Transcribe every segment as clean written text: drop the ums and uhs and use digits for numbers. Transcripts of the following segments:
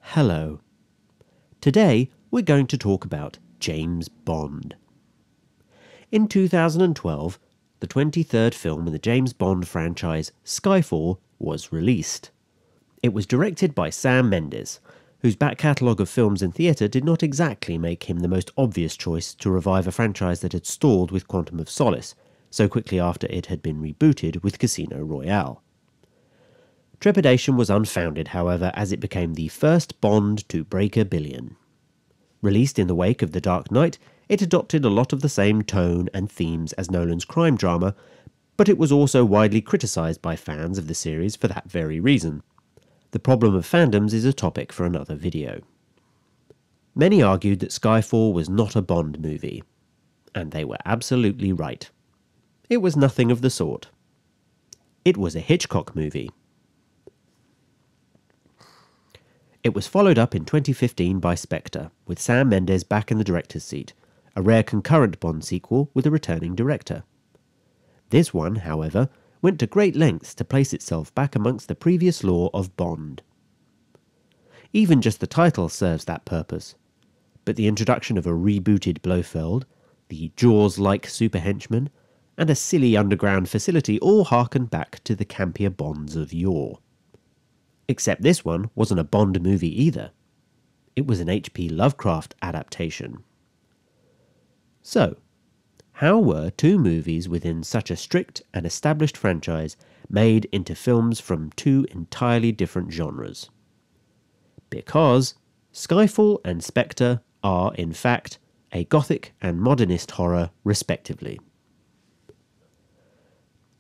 Hello. Today we're going to talk about James Bond. In 2012, the 23rd film in the James Bond franchise, Skyfall, was released. It was directed by Sam Mendes, whose back catalogue of films and theatre did not exactly make him the most obvious choice to revive a franchise that had stalled with Quantum of Solace, so quickly after it had been rebooted with Casino Royale. Trepidation was unfounded, however, as it became the first Bond to break $1 billion. Released in the wake of The Dark Knight, it adopted a lot of the same tone and themes as Nolan's crime drama, but it was also widely criticised by fans of the series for that very reason. The problem of fandoms is a topic for another video. Many argued that Skyfall was not a Bond movie, and they were absolutely right. It was nothing of the sort. It was a Hitchcock movie. It was followed up in 2015 by Spectre, with Sam Mendes back in the director's seat, a rare concurrent Bond sequel with a returning director. This one, however, went to great lengths to place itself back amongst the previous lore of Bond. Even just the title serves that purpose, but the introduction of a rebooted Blofeld, the Jaws-like super henchman, and a silly underground facility all harken back to the campier Bonds of yore. Except this one wasn't a Bond movie either. It was an H.P. Lovecraft adaptation. So, how were two movies within such a strict and established franchise made into films from two entirely different genres? Because Skyfall and Spectre are, in fact, a Gothic and Modernist horror, respectively.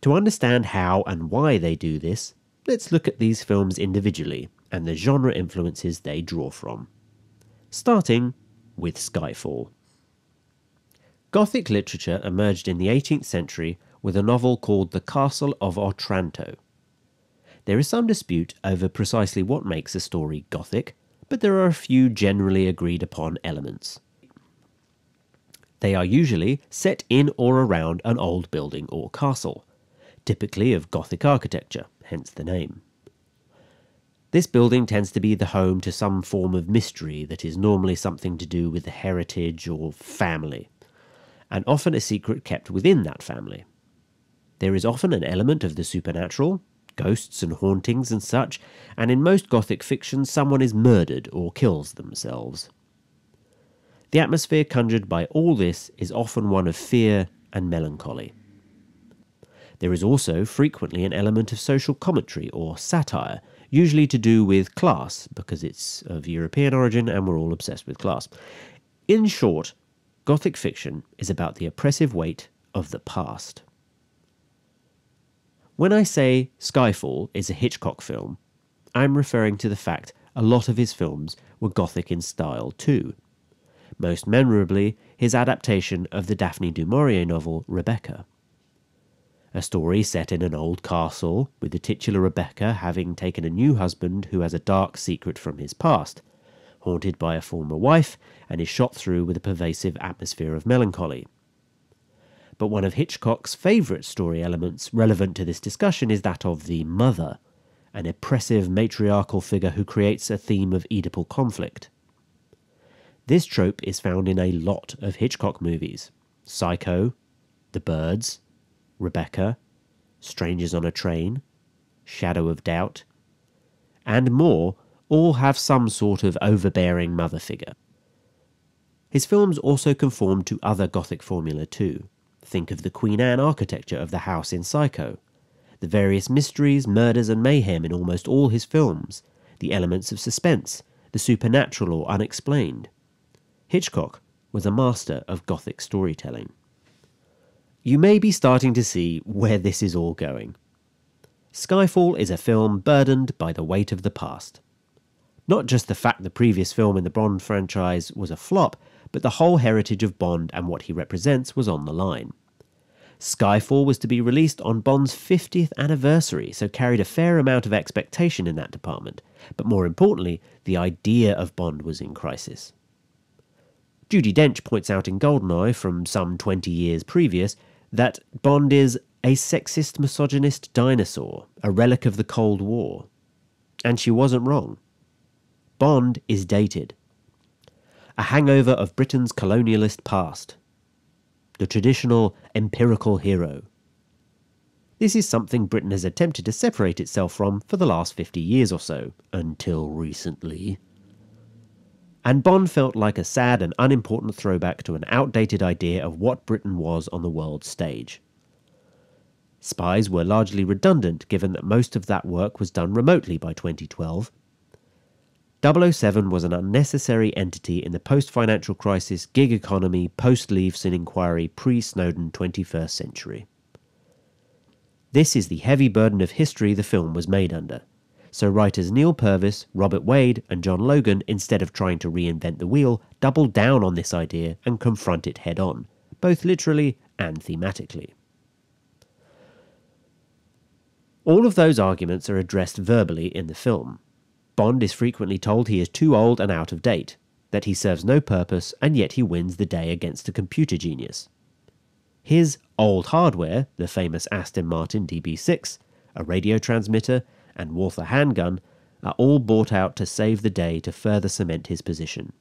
To understand how and why they do this, let's look at these films individually and the genre influences they draw from. Starting with Skyfall. Gothic literature emerged in the 18th century with a novel called The Castle of Otranto. There is some dispute over precisely what makes a story Gothic, but there are a few generally agreed upon elements. They are usually set in or around an old building or castle, typically of Gothic architecture, hence the name. This building tends to be the home to some form of mystery that is normally something to do with the heritage or family, and often a secret kept within that family. There is often an element of the supernatural, ghosts and hauntings and such, and in most Gothic fiction someone is murdered or kills themselves. The atmosphere conjured by all this is often one of fear and melancholy. There is also frequently an element of social commentary or satire, usually to do with class, because it's of European origin and we're all obsessed with class. In short, Gothic fiction is about the oppressive weight of the past. When I say Skyfall is a Hitchcock film, I'm referring to the fact a lot of his films were Gothic in style too. Most memorably, his adaptation of the Daphne du Maurier novel Rebecca. A story set in an old castle, with the titular Rebecca having taken a new husband who has a dark secret from his past, haunted by a former wife, and is shot through with a pervasive atmosphere of melancholy. But one of Hitchcock's favourite story elements relevant to this discussion is that of the mother, an oppressive matriarchal figure who creates a theme of Oedipal conflict. This trope is found in a lot of Hitchcock movies: Psycho, The Birds, Rebecca, Strangers on a Train, Shadow of Doubt, and more, all have some sort of overbearing mother figure. His films also conform to other Gothic formula too. Think of the Queen Anne architecture of the house in Psycho, the various mysteries, murders and mayhem in almost all his films, the elements of suspense, the supernatural or unexplained. Hitchcock was a master of Gothic storytelling. You may be starting to see where this is all going. Skyfall is a film burdened by the weight of the past. Not just the fact the previous film in the Bond franchise was a flop, but the whole heritage of Bond and what he represents was on the line. Skyfall was to be released on Bond's 50th anniversary, so carried a fair amount of expectation in that department, but more importantly, the idea of Bond was in crisis. Judi Dench points out in Goldeneye, from some 20 years previous, that Bond is A sexist misogynist dinosaur, a relic of the Cold War. And she wasn't wrong. Bond is dated. A hangover of Britain's colonialist past. The traditional empirical hero. This is something Britain has attempted to separate itself from for the last 50 years or so, until recently. And Bond felt like a sad and unimportant throwback to an outdated idea of what Britain was on the world stage. Spies were largely redundant given that most of that work was done remotely by 2012. 007 was an unnecessary entity in the post-financial crisis, gig economy, post-Leveson inquiry, pre-Snowden 21st century. This is the heavy burden of history the film was made under. So writers Neil Purvis, Robert Wade and John Logan, instead of trying to reinvent the wheel, doubled down on this idea and confront it head-on, both literally and thematically. All of those arguments are addressed verbally in the film. Bond is frequently told he is too old and out of date, that he serves no purpose and yet he wins the day against a computer genius. His old hardware, the famous Aston Martin DB6, a radio transmitter, and Walther handgun, are all bought out to save the day to further cement his position.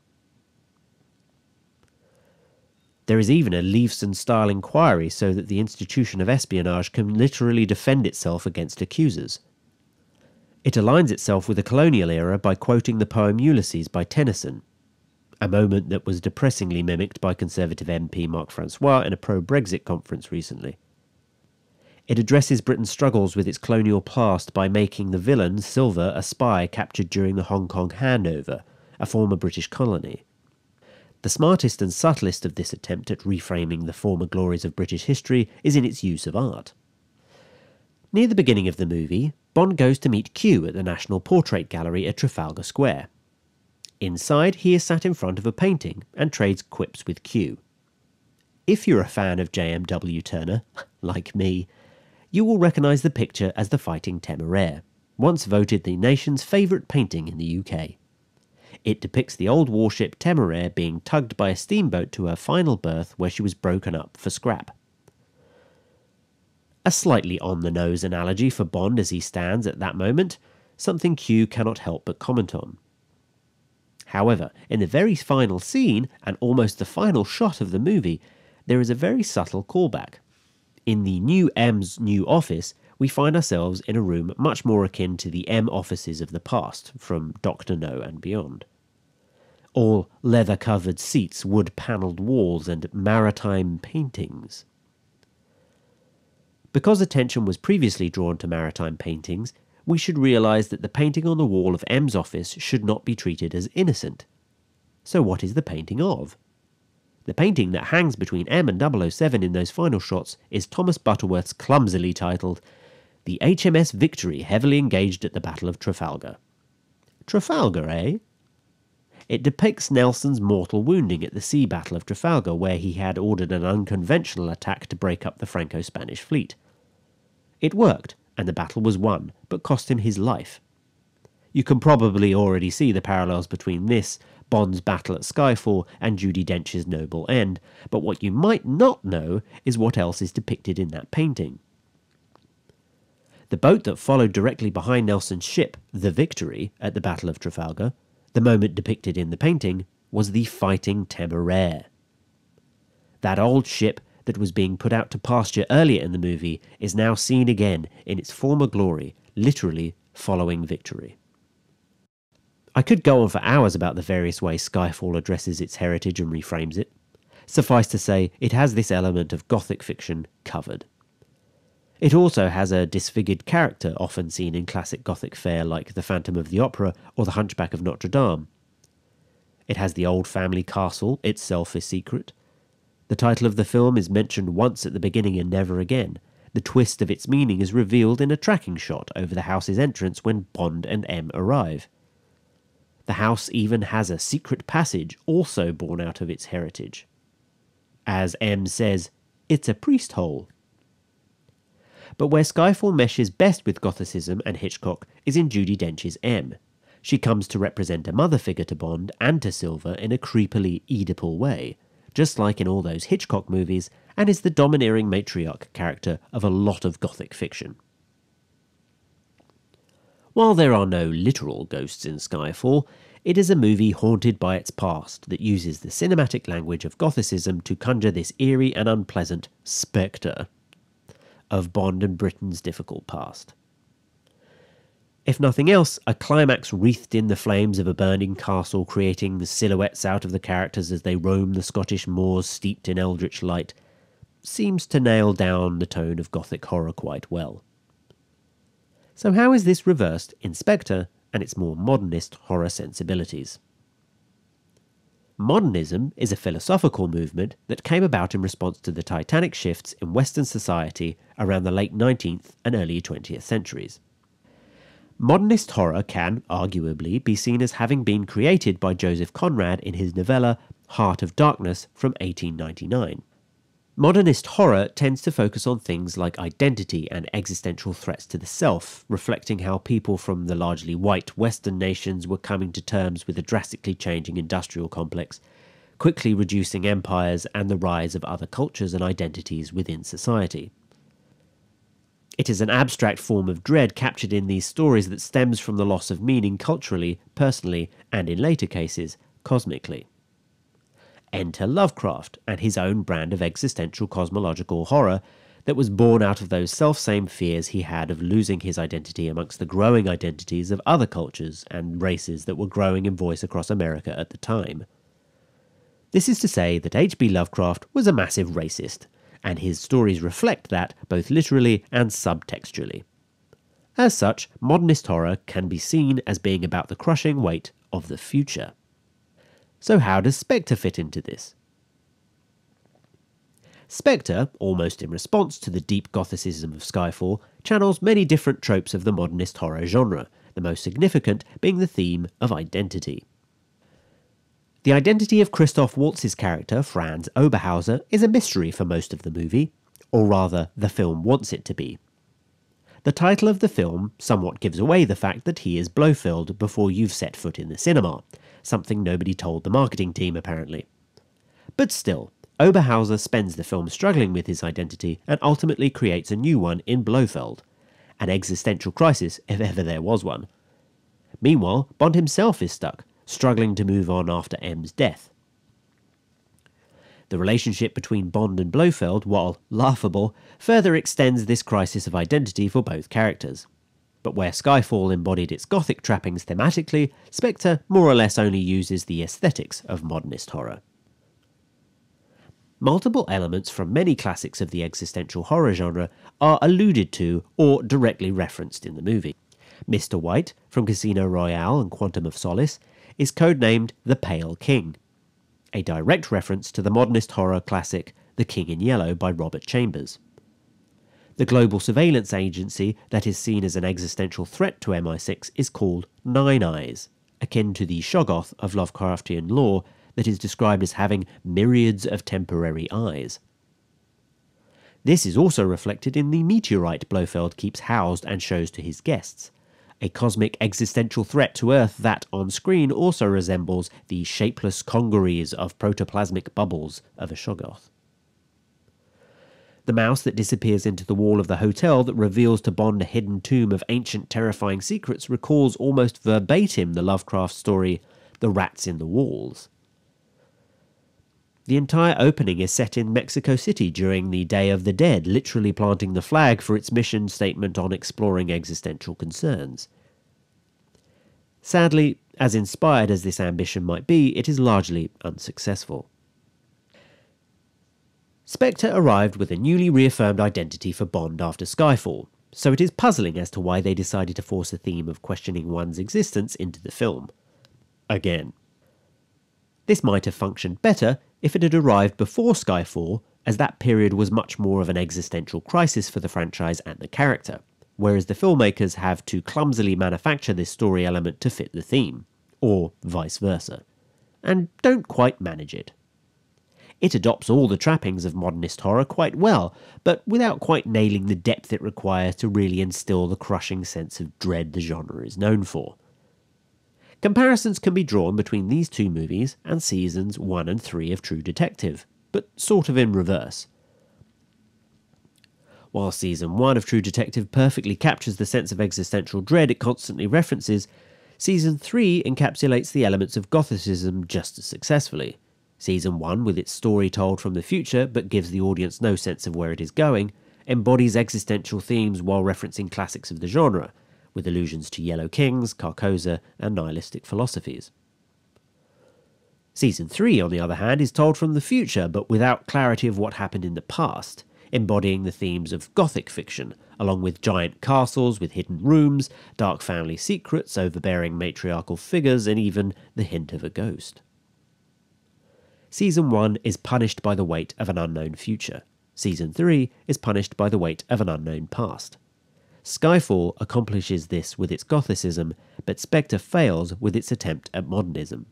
There is even a Leveson-style inquiry so that the institution of espionage can literally defend itself against accusers. It aligns itself with the colonial era by quoting the poem Ulysses by Tennyson, a moment that was depressingly mimicked by Conservative MP Marc Francois in a pro-Brexit conference recently. It addresses Britain's struggles with its colonial past by making the villain, Silver, a spy captured during the Hong Kong handover, a former British colony. The smartest and subtlest of this attempt at reframing the former glories of British history is in its use of art. Near the beginning of the movie, Bond goes to meet Q at the National Portrait Gallery at Trafalgar Square. Inside, he is sat in front of a painting and trades quips with Q. If you're a fan of J.M.W. Turner, like me, you will recognise the picture as the Fighting Temeraire, once voted the nation's favourite painting in the UK. It depicts the old warship Temeraire being tugged by a steamboat to her final berth where she was broken up for scrap. A slightly on-the-nose analogy for Bond as he stands at that moment, something Q cannot help but comment on. However, in the very final scene, and almost the final shot of the movie, there is a very subtle callback. In the new M's new office, we find ourselves in a room much more akin to the M offices of the past, from Dr. No and beyond. All leather-covered seats, wood-panelled walls, and maritime paintings. Because attention was previously drawn to maritime paintings, we should realise that the painting on the wall of M's office should not be treated as innocent. So what is the painting of? The painting that hangs between M and 007 in those final shots is Thomas Butterworth's clumsily titled "The HMS Victory heavily engaged at the Battle of Trafalgar." Trafalgar, eh? It depicts Nelson's mortal wounding at the sea battle of Trafalgar, where he had ordered an unconventional attack to break up the Franco-Spanish fleet. It worked, and the battle was won, but cost him his life. You can probably already see the parallels between this, Bond's battle at Skyfall, and Judi Dench's noble end, but what you might not know is what else is depicted in that painting. The boat that followed directly behind Nelson's ship, the Victory, at the Battle of Trafalgar, the moment depicted in the painting, was the Fighting Temeraire. That old ship that was being put out to pasture earlier in the movie is now seen again in its former glory, literally following victory. I could go on for hours about the various ways Skyfall addresses its heritage and reframes it. Suffice to say, it has this element of Gothic fiction covered. It also has a disfigured character often seen in classic Gothic fare like the Phantom of the Opera or the Hunchback of Notre Dame. It has the old family castle, itself a secret. The title of the film is mentioned once at the beginning and never again. The twist of its meaning is revealed in a tracking shot over the house's entrance when Bond and M arrive. The house even has a secret passage also born out of its heritage. As M says, "It's a priest hole." But where Skyfall meshes best with Gothicism and Hitchcock is in Judi Dench's M. She comes to represent a mother figure to Bond and to Silver in a creepily Oedipal way, just like in all those Hitchcock movies, and is the domineering matriarch character of a lot of Gothic fiction. While there are no literal ghosts in Skyfall, it is a movie haunted by its past that uses the cinematic language of Gothicism to conjure this eerie and unpleasant spectre of Bond and Britain's difficult past. If nothing else, a climax wreathed in the flames of a burning castle, creating the silhouettes out of the characters as they roam the Scottish moors steeped in eldritch light, seems to nail down the tone of Gothic horror quite well. So how is this reversed in Spectre and its more modernist horror sensibilities? Modernism is a philosophical movement that came about in response to the titanic shifts in Western society around the late 19th and early 20th centuries. Modernist horror can, arguably, be seen as having been created by Joseph Conrad in his novella Heart of Darkness from 1899. Modernist horror tends to focus on things like identity and existential threats to the self, reflecting how people from the largely white Western nations were coming to terms with a drastically changing industrial complex, quickly reducing empires and the rise of other cultures and identities within society. It is an abstract form of dread captured in these stories that stems from the loss of meaning culturally, personally, and in later cases, cosmically. Enter Lovecraft and his own brand of existential cosmological horror that was born out of those selfsame fears he had of losing his identity amongst the growing identities of other cultures and races that were growing in voice across America at the time. This is to say that H.P. Lovecraft was a massive racist, and his stories reflect that both literally and subtextually. As such, modernist horror can be seen as being about the crushing weight of the future. So how does Spectre fit into this? Spectre, almost in response to the deep Gothicism of Skyfall, channels many different tropes of the modernist horror genre, the most significant being the theme of identity. The identity of Christoph Waltz's character, Franz Oberhauser, is a mystery for most of the movie, or rather, the film wants it to be. The title of the film somewhat gives away the fact that he is Blofeld before you've set foot in the cinema, something nobody told the marketing team apparently. But still, Oberhauser spends the film struggling with his identity and ultimately creates a new one in Blofeld, an existential crisis if ever there was one. Meanwhile, Bond himself is stuck, struggling to move on after M's death. The relationship between Bond and Blofeld, while laughable, further extends this crisis of identity for both characters. But where Skyfall embodied its Gothic trappings thematically, Spectre more or less only uses the aesthetics of modernist horror. Multiple elements from many classics of the existential horror genre are alluded to or directly referenced in the movie. Mr. White, from Casino Royale and Quantum of Solace, is codenamed the Pale King, a direct reference to the modernist horror classic The King in Yellow by Robert Chambers. The global surveillance agency that is seen as an existential threat to MI6 is called Nine Eyes, akin to the Shoggoth of Lovecraftian lore that is described as having myriads of temporary eyes. This is also reflected in the meteorite Blofeld keeps housed and shows to his guests, a cosmic existential threat to Earth that, on screen, also resembles the shapeless congeries of protoplasmic bubbles of a Shoggoth. The mouse that disappears into the wall of the hotel that reveals to Bond a hidden tomb of ancient terrifying secrets recalls almost verbatim the Lovecraft story, The Rats in the Walls. The entire opening is set in Mexico City during the Day of the Dead, literally planting the flag for its mission statement on exploring existential concerns. Sadly, as inspired as this ambition might be, it is largely unsuccessful. Spectre arrived with a newly reaffirmed identity for Bond after Skyfall, so it is puzzling as to why they decided to force a theme of questioning one's existence into the film. Again. This might have functioned better if it had arrived before Skyfall, as that period was much more of an existential crisis for the franchise and the character, whereas the filmmakers have to clumsily manufacture this story element to fit the theme, or vice versa, and don't quite manage it. It adopts all the trappings of modernist horror quite well, but without quite nailing the depth it requires to really instill the crushing sense of dread the genre is known for. Comparisons can be drawn between these two movies and seasons 1 and 3 of True Detective, but sort of in reverse. While season 1 of True Detective perfectly captures the sense of existential dread it constantly references, season 3 encapsulates the elements of Gothicism just as successfully. Season 1, with its story told from the future but gives the audience no sense of where it is going, embodies existential themes while referencing classics of the genre, with allusions to Yellow Kings, Carcosa, and nihilistic philosophies. Season 3, on the other hand, is told from the future but without clarity of what happened in the past, embodying the themes of Gothic fiction, along with giant castles with hidden rooms, dark family secrets, overbearing matriarchal figures, and even the hint of a ghost. Season 1 is punished by the weight of an unknown future. Season 3 is punished by the weight of an unknown past. Skyfall accomplishes this with its Gothicism, but Spectre fails with its attempt at modernism.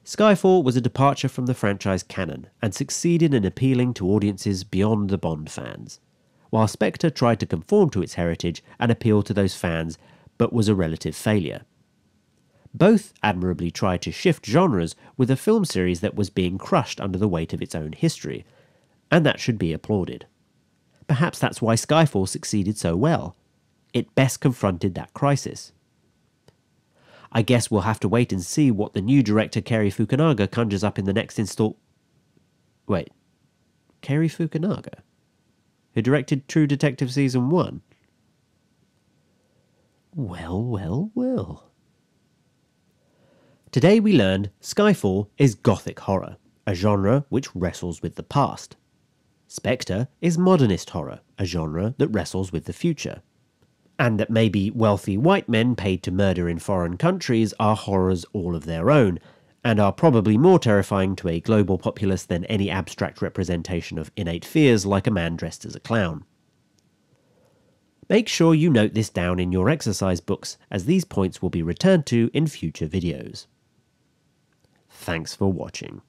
Skyfall was a departure from the franchise canon and succeeded in appealing to audiences beyond the Bond fans, while Spectre tried to conform to its heritage and appeal to those fans, but was a relative failure. Both admirably tried to shift genres with a film series that was being crushed under the weight of its own history, and that should be applauded. Perhaps that's why Skyfall succeeded so well. It best confronted that crisis. I guess we'll have to wait and see what the new director Cary Fukunaga conjures up in the next Wait, Cary Fukunaga? Who directed True Detective Season 1? Well. Today we learned Skyfall is Gothic horror, a genre which wrestles with the past. Spectre is modernist horror, a genre that wrestles with the future. And that maybe wealthy white men paid to murder in foreign countries are horrors all of their own, and are probably more terrifying to a global populace than any abstract representation of innate fears like a man dressed as a clown. Make sure you note this down in your exercise books, as these points will be returned to in future videos. Thanks for watching.